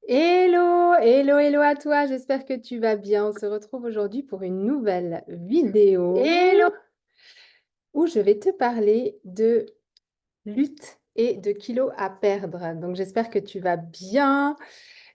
Hello, hello, hello à toi, j'espère que tu vas bien. On se retrouve aujourd'hui pour une nouvelle vidéo Hello! où je vais te parler de lutte et de kilos à perdre. Donc j'espère que tu vas bien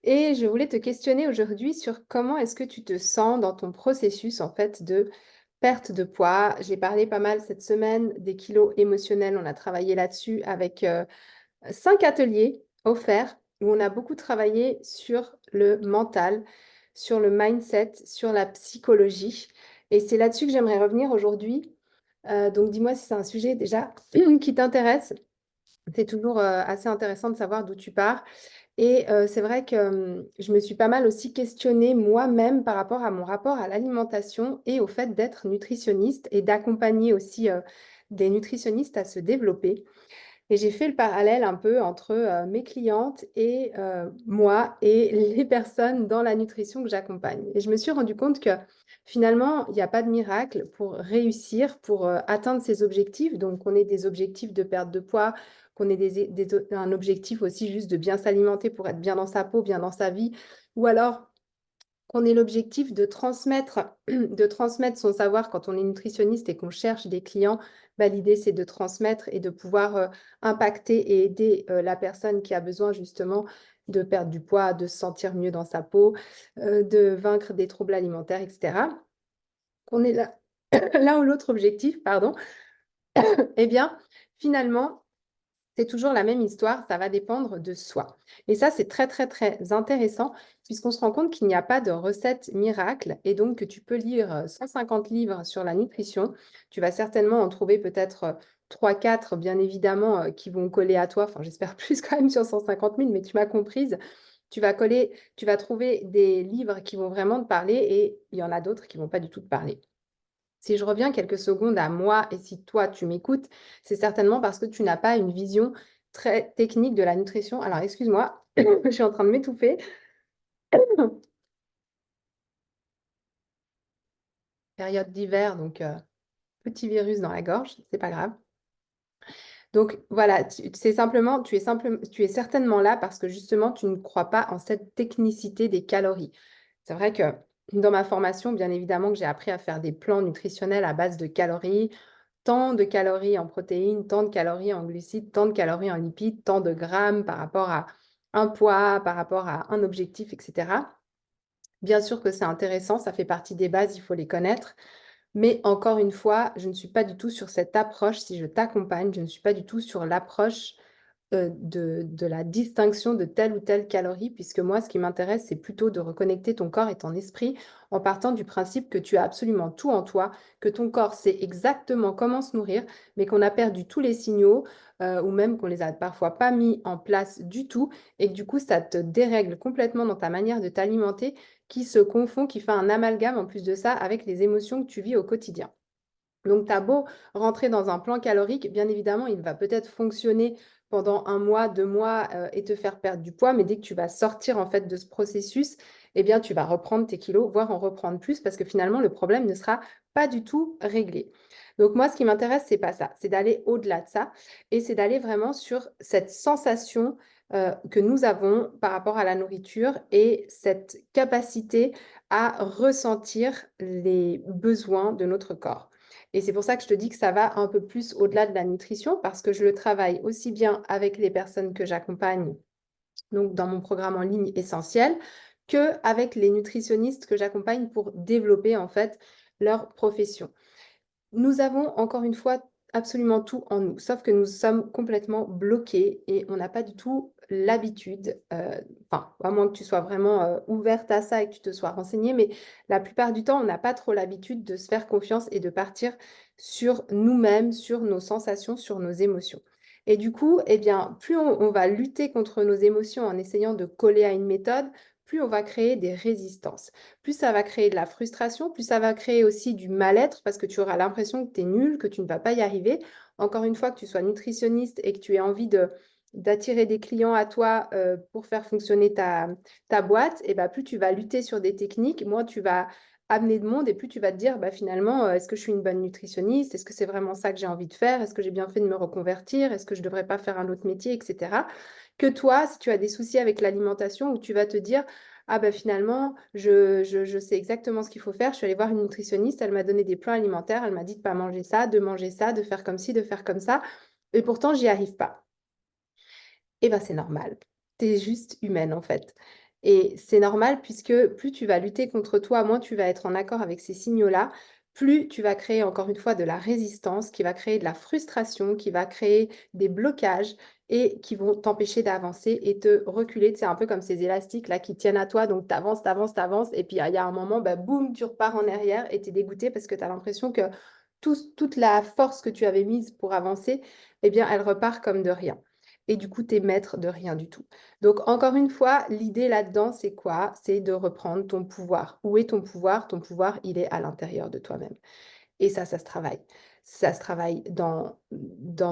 et je voulais te questionner aujourd'hui sur comment est-ce que tu te sens dans ton processus en fait de perte de poids. J'ai parlé pas mal cette semaine des kilos émotionnels, on a travaillé là-dessus avec 5 ateliers offerts où on a beaucoup travaillé sur le mental, sur le mindset, sur la psychologie. Et c'est là-dessus que j'aimerais revenir aujourd'hui. Donc dis-moi si c'est un sujet déjà qui t'intéresse. C'est toujours assez intéressant de savoir d'où tu pars. Et c'est vrai que je me suis pas mal aussi questionnée moi-même par rapport à mon rapport à l'alimentation et au fait d'être nutritionniste et d'accompagner aussi des nutritionnistes à se développer. Et j'ai fait le parallèle un peu entre mes clientes et moi et les personnes dans la nutrition que j'accompagne. Et je me suis rendu compte que finalement, il n'y a pas de miracle pour réussir, pour atteindre ses objectifs. Donc, on ait des objectifs de perte de poids, qu'on ait un objectif aussi juste de bien s'alimenter pour être bien dans sa peau, bien dans sa vie, ou alors qu'on ait l'objectif de transmettre, de transmettre son savoir quand on est nutritionniste et qu'on cherche des clients, bah, l'idée c'est de transmettre et de pouvoir impacter et aider la personne qui a besoin justement de perdre du poids, de se sentir mieux dans sa peau, de vaincre des troubles alimentaires, etc. Qu'on est là, l'un ou l'autre objectif, pardon, eh bien finalement, c'est toujours la même histoire, ça va dépendre de soi. Et ça, c'est très, très, très intéressant puisqu'on se rend compte qu'il n'y a pas de recette miracle et donc que tu peux lire 150 livres sur la nutrition. Tu vas certainement en trouver peut-être 3, 4, bien évidemment, qui vont coller à toi. Enfin, j'espère plus quand même sur 150 000, mais tu m'as comprise. Tu vas trouver des livres qui vont vraiment te parler et il y en a d'autres qui vont pas du tout te parler. Si je reviens quelques secondes à moi et si toi tu m'écoutes, c'est certainement parce que tu n'as pas une vision très technique de la nutrition. Alors excuse-moi, je suis en train de m'étouffer. Période d'hiver, donc petit virus dans la gorge, c'est pas grave. Donc voilà, tu es certainement là parce que justement tu ne crois pas en cette technicité des calories. C'est vrai que dans ma formation, bien évidemment que j'ai appris à faire des plans nutritionnels à base de calories, tant de calories en protéines, tant de calories en glucides, tant de calories en lipides, tant de grammes par rapport à un poids, par rapport à un objectif, etc. Bien sûr que c'est intéressant, ça fait partie des bases, il faut les connaître. Mais encore une fois, je ne suis pas du tout sur cette approche. Si je t'accompagne, je ne suis pas du tout sur l'approche de la distinction de telle ou telle calorie, puisque moi, ce qui m'intéresse, c'est plutôt de reconnecter ton corps et ton esprit en partant du principe que tu as absolument tout en toi, que ton corps sait exactement comment se nourrir, mais qu'on a perdu tous les signaux, ou même qu'on les a parfois pas mis en place du tout, et que du coup, ça te dérègle complètement dans ta manière de t'alimenter, qui se confond, qui fait un amalgame en plus de ça avec les émotions que tu vis au quotidien. Donc, tu as beau rentrer dans un plan calorique, bien évidemment, il va peut-être fonctionner pendant un mois, 2 mois et te faire perdre du poids, mais dès que tu vas sortir en fait de ce processus, eh bien, tu vas reprendre tes kilos, voire en reprendre plus, parce que finalement, le problème ne sera pas du tout réglé. Donc, moi, ce qui m'intéresse, c'est pas ça, c'est d'aller au-delà de ça, et c'est d'aller vraiment sur cette sensation que nous avons par rapport à la nourriture et cette capacité à ressentir les besoins de notre corps. Et c'est pour ça que je te dis que ça va un peu plus au-delà de la nutrition parce que je le travaille aussi bien avec les personnes que j'accompagne, donc dans mon programme en ligne essentiel, que avec les nutritionnistes que j'accompagne pour développer en fait leur profession. Nous avons encore une fois absolument tout en nous, sauf que nous sommes complètement bloqués et on n'a pas du tout l'habitude, enfin, à moins que tu sois vraiment ouverte à ça et que tu te sois renseignée, mais la plupart du temps, on n'a pas trop l'habitude de se faire confiance et de partir sur nous-mêmes, sur nos sensations, sur nos émotions. Et du coup, eh bien, plus on va lutter contre nos émotions en essayant de coller à une méthode, plus on va créer des résistances. Plus ça va créer de la frustration, plus ça va créer aussi du mal-être parce que tu auras l'impression que tu es nul, que tu ne vas pas y arriver. Encore une fois, que tu sois nutritionniste et que tu aies envie d'attirer des clients à toi pour faire fonctionner ta boîte, et ben plus tu vas lutter sur des techniques, moins tu vas amener de monde et plus tu vas te dire, bah, finalement, est-ce que je suis une bonne nutritionniste? Est-ce que c'est vraiment ça que j'ai envie de faire? Est-ce que j'ai bien fait de me reconvertir? Est-ce que je ne devrais pas faire un autre métier, et cetera. Que toi, si tu as des soucis avec l'alimentation, où tu vas te dire, ah ben finalement, je sais exactement ce qu'il faut faire. Je suis allée voir une nutritionniste, elle m'a donné des plans alimentaires, elle m'a dit de pas manger ça, de faire comme ci, de faire comme ça. Et pourtant, j'y arrive pas. Eh ben, c'est normal. Tu es juste humaine, en fait. Et c'est normal puisque plus tu vas lutter contre toi, moins tu vas être en accord avec ces signaux-là, plus tu vas créer encore une fois de la résistance, qui va créer de la frustration, qui va créer des blocages et qui vont t'empêcher d'avancer et te reculer. C'est un peu comme ces élastiques là qui tiennent à toi, donc tu avances, tu avances, tu avances, et puis il y a un moment, bah, boum, tu repars en arrière et tu es dégoûté parce que tu as l'impression que toute la force que tu avais mise pour avancer, eh bien, elle repart comme de rien. Et du coup, tu es maître de rien du tout. Donc, encore une fois, l'idée là-dedans, c'est quoi? C'est de reprendre ton pouvoir. Où est ton pouvoir? Ton pouvoir, il est à l'intérieur de toi-même. Et ça se travaille. Ça se travaille dans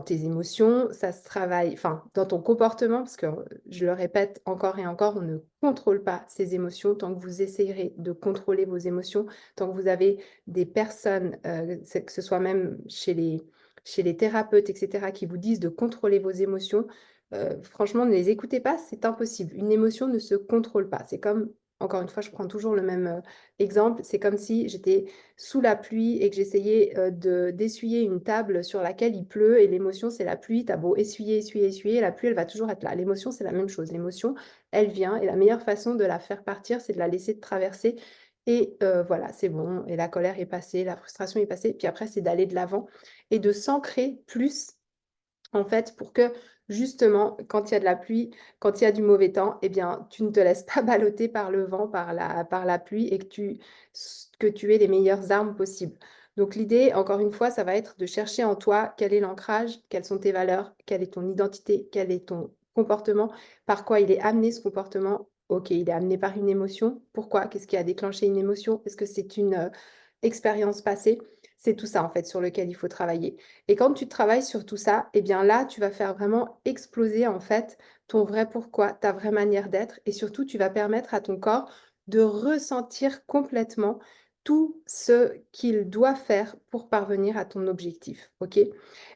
tes émotions, ça se travaille, enfin, dans ton comportement, parce que je le répète encore et encore, on ne contrôle pas ses émotions tant que vous essayerez de contrôler vos émotions, tant que vous avez des personnes, que ce soit même chez les thérapeutes, etc., qui vous disent de contrôler vos émotions. Franchement, ne les écoutez pas, c'est impossible. Une émotion ne se contrôle pas. C'est comme, encore une fois, je prends toujours le même exemple, c'est comme si j'étais sous la pluie et que j'essayais d'essuyer une table sur laquelle il pleut et l'émotion, c'est la pluie. Tu as beau essuyer, essuyer, essuyer, la pluie, elle va toujours être là. L'émotion, c'est la même chose. L'émotion, elle vient et la meilleure façon de la faire partir, c'est de la laisser traverser. Et voilà, c'est bon. Et la colère est passée, la frustration est passée. Puis après, c'est d'aller de l'avant et de s'ancrer plus en fait, pour que justement, quand il y a de la pluie, quand il y a du mauvais temps, eh bien, tu ne te laisses pas balloter par le vent, par la pluie et que tu aies les meilleures armes possibles. Donc l'idée, encore une fois, ça va être de chercher en toi quel est l'ancrage, quelles sont tes valeurs, quelle est ton identité, quel est ton comportement, par quoi il est amené ce comportement. Ok, il est amené par une émotion. Pourquoi? Qu'est-ce qui a déclenché une émotion? Est-ce que c'est une expérience passée? C'est tout ça en fait sur lequel il faut travailler. Et quand tu travailles sur tout ça, eh bien là, tu vas faire vraiment exploser en fait ton vrai pourquoi, ta vraie manière d'être et surtout, tu vas permettre à ton corps de ressentir complètement tout ce qu'il doit faire pour parvenir à ton objectif, ok?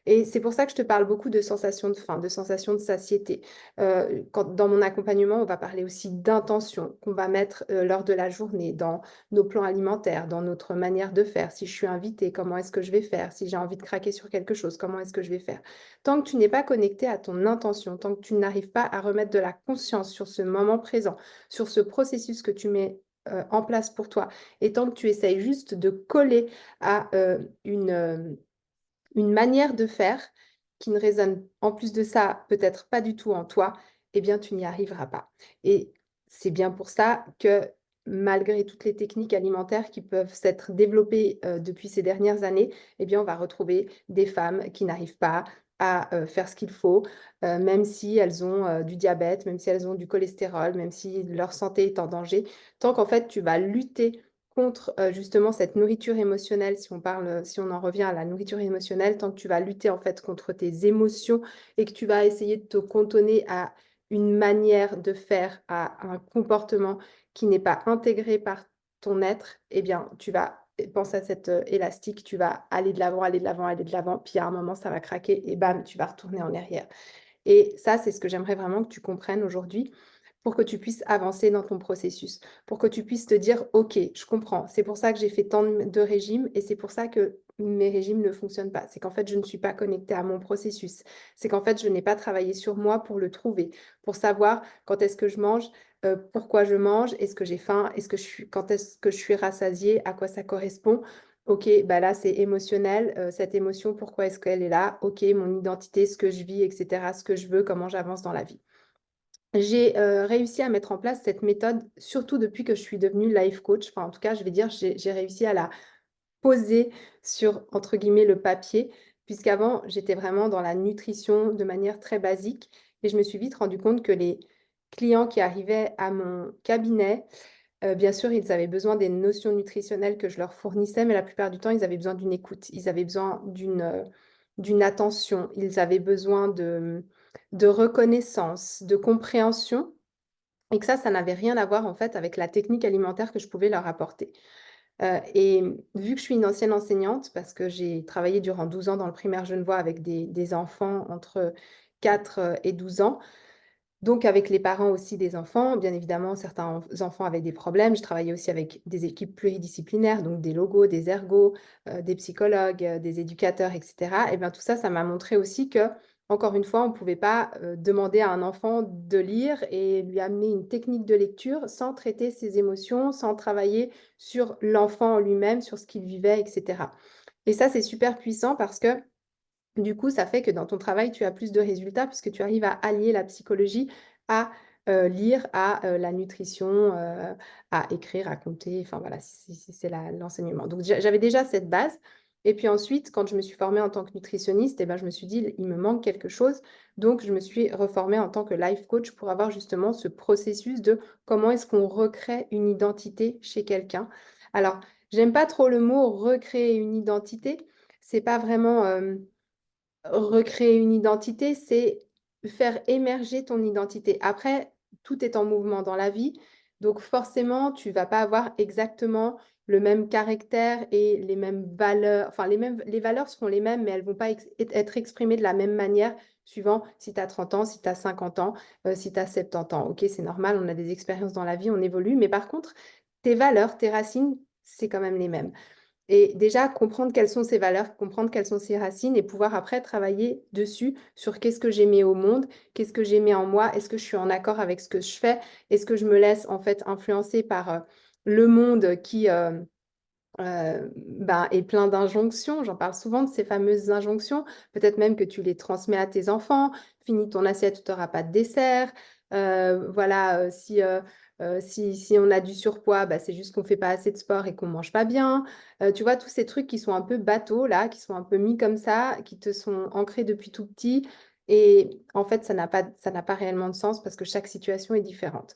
Et c'est pour ça que je te parle beaucoup de sensation de faim, de sensation de satiété. Dans mon accompagnement, on va parler aussi d'intention qu'on va mettre lors de la journée, dans nos plans alimentaires, dans notre manière de faire. Si je suis invitée, comment est-ce que je vais faire? Si j'ai envie de craquer sur quelque chose, comment est-ce que je vais faire? Tant que tu n'es pas connecté à ton intention, tant que tu n'arrives pas à remettre de la conscience sur ce moment présent, sur ce processus que tu mets en place pour toi, et tant que tu essayes juste de coller à une manière de faire qui ne résonne en plus de ça peut-être pas du tout en toi, eh bien tu n'y arriveras pas. Et c'est bien pour ça que malgré toutes les techniques alimentaires qui peuvent s'être développées depuis ces dernières années, eh bien on va retrouver des femmes qui n'arrivent pas à faire ce qu'il faut, même si elles ont du diabète, même si elles ont du cholestérol, même si leur santé est en danger, tant qu'en fait tu vas lutter contre justement cette nourriture émotionnelle, si on parle, si on en revient à la nourriture émotionnelle, tant que tu vas lutter en fait contre tes émotions et que tu vas essayer de te cantonner à une manière de faire, à un comportement qui n'est pas intégré par ton être, eh bien, tu vas penser à cette élastique, tu vas aller de l'avant, aller de l'avant, aller de l'avant, puis à un moment, ça va craquer et bam, tu vas retourner en arrière. Et ça, c'est ce que j'aimerais vraiment que tu comprennes aujourd'hui pour que tu puisses avancer dans ton processus, pour que tu puisses te dire, OK, je comprends, c'est pour ça que j'ai fait tant de régimes et c'est pour ça que mes régimes ne fonctionnent pas. C'est qu'en fait, je ne suis pas connectée à mon processus. C'est qu'en fait, je n'ai pas travaillé sur moi pour le trouver, pour savoir quand est-ce que je mange, pourquoi je mange, est-ce que j'ai faim, quand est-ce que je suis rassasiée, à quoi ça correspond. Ok, bah là c'est émotionnel, cette émotion, pourquoi est-ce qu'elle est là? Ok, mon identité, ce que je vis, etc., ce que je veux, comment j'avance dans la vie. J'ai réussi à mettre en place cette méthode, surtout depuis que je suis devenue life coach. Enfin, en tout cas, je vais dire, j'ai réussi à la poser sur, entre guillemets, «le papier», puisqu'avant, j'étais vraiment dans la nutrition de manière très basique et je me suis vite rendu compte que les clients qui arrivaient à mon cabinet, bien sûr, ils avaient besoin des notions nutritionnelles que je leur fournissais, mais la plupart du temps, ils avaient besoin d'une écoute. Ils avaient besoin d'une attention. Ils avaient besoin de reconnaissance, de compréhension et que ça n'avait rien à voir, en fait, avec la technique alimentaire que je pouvais leur apporter. Et vu que je suis une ancienne enseignante, parce que j'ai travaillé durant 12 ans dans le primaire genevois avec des enfants entre 4 et 12 ans, donc avec les parents aussi des enfants, bien évidemment, certains enfants avaient des problèmes. Je travaillais aussi avec des équipes pluridisciplinaires, donc des logos, des ergos, des psychologues, des éducateurs, etc. Et bien tout ça, ça m'a montré aussi que, encore une fois, on ne pouvait pas demander à un enfant de lire et lui amener une technique de lecture sans traiter ses émotions, sans travailler sur l'enfant lui-même, sur ce qu'il vivait, etc. Et ça, c'est super puissant parce que du coup, ça fait que dans ton travail, tu as plus de résultats puisque tu arrives à allier la psychologie à lire, à la nutrition, à écrire, à compter. Enfin voilà, c'est l'enseignement. Donc j'avais déjà cette base. Et puis ensuite, quand je me suis formée en tant que nutritionniste, eh ben, je me suis dit, il me manque quelque chose. Donc je me suis reformée en tant que life coach pour avoir justement ce processus de comment est-ce qu'on recrée une identité chez quelqu'un. Alors, j'aime pas trop le mot recréer une identité. C'est pas vraiment recréer une identité, c'est faire émerger ton identité. Après, tout est en mouvement dans la vie, donc forcément, tu vas pas avoir exactement le même caractère et les mêmes valeurs. Enfin, les valeurs seront les mêmes, mais elles vont pas être exprimées de la même manière suivant si tu as 30 ans, si tu as 50 ans, si tu as 70 ans. Ok, c'est normal, on a des expériences dans la vie, on évolue, mais par contre, tes valeurs, tes racines, c'est quand même les mêmes. Et déjà, comprendre quelles sont ses valeurs, comprendre quelles sont ses racines et pouvoir après travailler dessus sur qu'est-ce que j'aimais au monde, qu'est-ce que j'aimais en moi, est-ce que je suis en accord avec ce que je fais, est-ce que je me laisse en fait influencer par le monde qui est plein d'injonctions. J'en parle souvent de ces fameuses injonctions. Peut-être même que tu les transmets à tes enfants. Finis ton assiette, tu n'auras pas de dessert. Voilà, si on a du surpoids, bah, c'est juste qu'on ne fait pas assez de sport et qu'on ne mange pas bien. Tu vois, tous ces trucs qui sont un peu bateaux, là, qui sont un peu mis comme ça, qui te sont ancrés depuis tout petit. Et en fait, ça n'a pas réellement de sens parce que chaque situation est différente.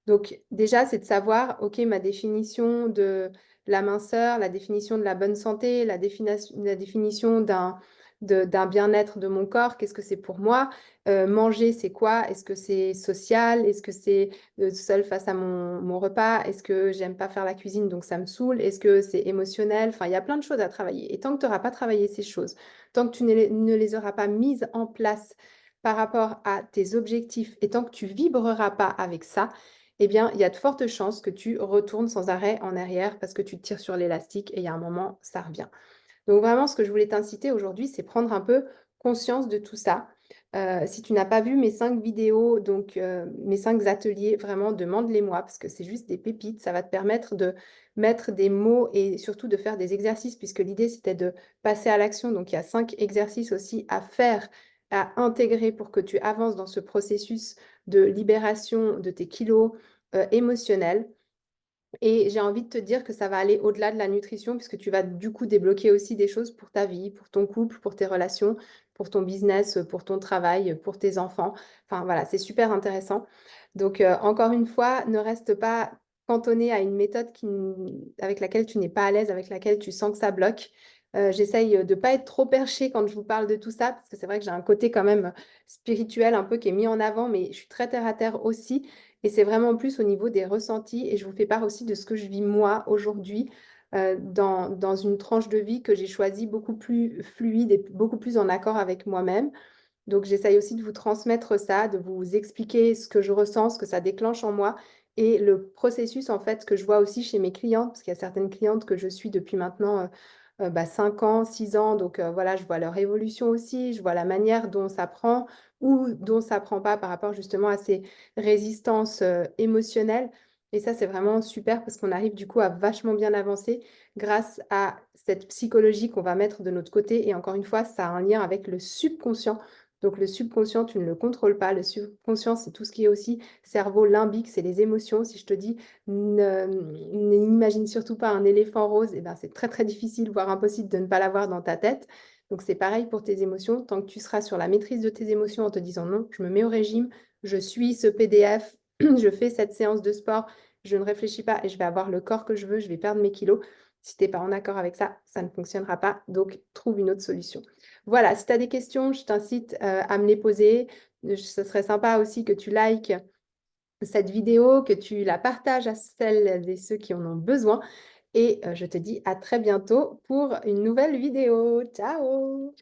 Donc déjà, c'est de savoir, OK, ma définition de la minceur, la définition de la bonne santé, la définition d'un bien-être de mon corps, qu'est-ce que c'est pour moi? Manger, c'est quoi? Est-ce que c'est social? Est-ce que c'est seul face à mon repas? Est-ce que j'aime pas faire la cuisine, donc ça me saoule? Est-ce que c'est émotionnel? Enfin, il y a plein de choses à travailler. Et tant que tu n'auras pas travaillé ces choses, tant que tu ne les auras pas mises en place par rapport à tes objectifs, et tant que tu vibreras pas avec ça, eh bien, il y a de fortes chances que tu retournes sans arrêt en arrière parce que tu te tires sur l'élastique et il y a un moment, ça revient. Donc vraiment, ce que je voulais t'inciter aujourd'hui, c'est prendre un peu conscience de tout ça. Si tu n'as pas vu mes 5 vidéos, donc mes 5 ateliers, vraiment demande-les-moi parce que c'est juste des pépites. Ça va te permettre de mettre des mots et surtout de faire des exercices puisque l'idée c'était de passer à l'action. Donc il y a 5 exercices aussi à faire, à intégrer pour que tu avances dans ce processus de libération de tes kilos émotionnels. Et j'ai envie de te dire que ça va aller au-delà de la nutrition, puisque tu vas du coup débloquer aussi des choses pour ta vie, pour ton couple, pour tes relations, pour ton business, pour ton travail, pour tes enfants. Enfin voilà, c'est super intéressant. Donc encore une fois, ne reste pas cantonné à une méthode avec laquelle tu n'es pas à l'aise, avec laquelle tu sens que ça bloque. J'essaye de ne pas être trop perchée quand je vous parle de tout ça, parce que c'est vrai que j'ai un côté quand même spirituel un peu qui est mis en avant, mais je suis très terre à terre aussi. Et c'est vraiment plus au niveau des ressentis. Et je vous fais part aussi de ce que je vis moi aujourd'hui dans une tranche de vie que j'ai choisie beaucoup plus fluide et beaucoup plus en accord avec moi-même. Donc j'essaye aussi de vous transmettre ça, de vous expliquer ce que je ressens, ce que ça déclenche en moi et le processus en fait que je vois aussi chez mes clientes, parce qu'il y a certaines clientes que je suis depuis maintenant 5 ans, 6 ans. Donc voilà, je vois leur évolution aussi, je vois la manière dont ça prend ou dont ça prend pas par rapport justement à ces résistances émotionnelles. Et ça, c'est vraiment super parce qu'on arrive du coup à vachement bien avancer grâce à cette psychologie qu'on va mettre de notre côté. Et encore une fois, ça a un lien avec le subconscient. Donc le subconscient, tu ne le contrôles pas. Le subconscient, c'est tout ce qui est aussi cerveau limbique, c'est les émotions. Si je te dis, n'imagine surtout pas un éléphant rose, eh ben, c'est très très difficile, voire impossible de ne pas l'avoir dans ta tête. Donc c'est pareil pour tes émotions. Tant que tu seras sur la maîtrise de tes émotions en te disant non, je me mets au régime, je suis ce PDF, je fais cette séance de sport, je ne réfléchis pas et je vais avoir le corps que je veux, je vais perdre mes kilos. Si tu n'es pas en accord avec ça, ça ne fonctionnera pas. Donc trouve une autre solution. Voilà, si tu as des questions, je t'incite à me les poser. Ce serait sympa aussi que tu likes cette vidéo, que tu la partages à celles et ceux qui en ont besoin. et je te dis à très bientôt pour une nouvelle vidéo. Ciao!